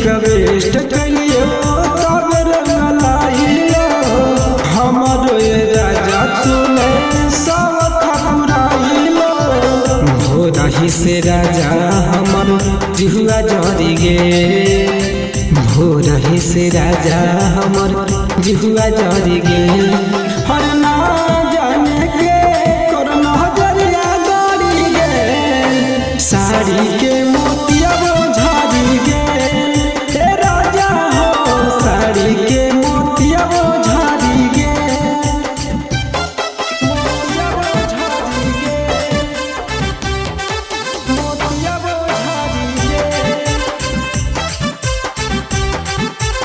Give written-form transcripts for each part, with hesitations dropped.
request कलियो तब रंगलाइलो हमरो ये राजा सुने सब खपुराइलो भोरही से राजा हमर जिहुआ जरी गे भोरही से राजा हमर जिहुआ जरी गे हर ना जाने के कर नजरिया गड़ी गे साड़ी के मोतिया झाड़ी गे हे राजा हो साड़ी के मोतिया झाड़ी गे मोतिया झाड़ी गे मोतिया झाड़ी गे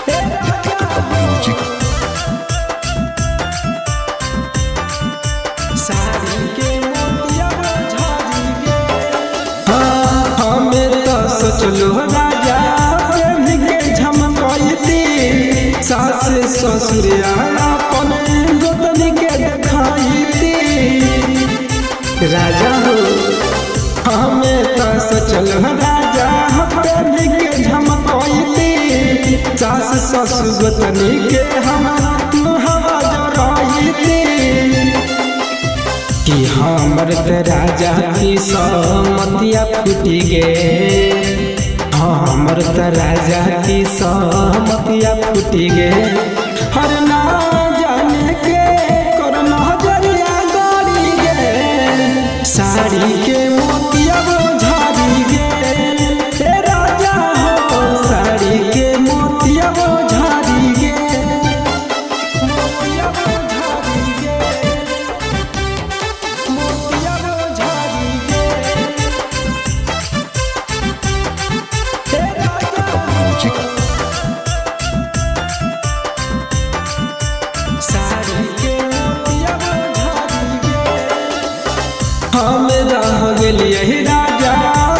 हे राजा साड़ी के मोतिया झाड़ी गे हमें तो सोचलो राजा प्रेम के झमकैती सास ससुरिया अपन गोतनी के देखाईती राजा हो हमें तो सोचलो राजा प्रेम के झमकैती सास ससुर गोतनी के हम हवा जराईती कि हमर त राजा की समतिया फूटी गे हमर त राजा की समतिया फूटी गे हर ना जाने के कर नजरिया गड़ी गे साड़ी के मोतिया झाड़ी गे हे राजा हो साड़ी के मोतिया झाड़ी गे मोतिया झाड़ी गे मोतिया झाड़ी गे हे राजा साड़ी के मोतिया झाड़ी गे हम रह गेलिए राजा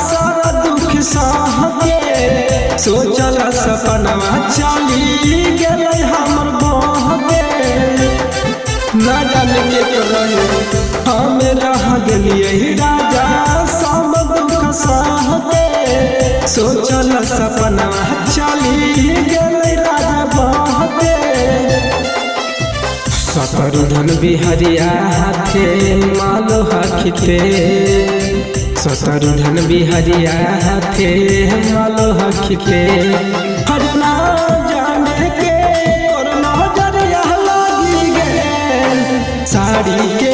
सारा दुख सह के सोचल सपनवा चली गेलै हमर बह के ना जाने के रहे हम रह गेलिए राजा सब दुख सह के सोचल सपनवा चली गेलै राजा बह के शत्रुघ्न बिहरिया हाथे मालो हखिते शत्रुघ्न बिहरिया हाथे मालो हखिते हर ना जाने के और नजरिया लागी गे साड़ी के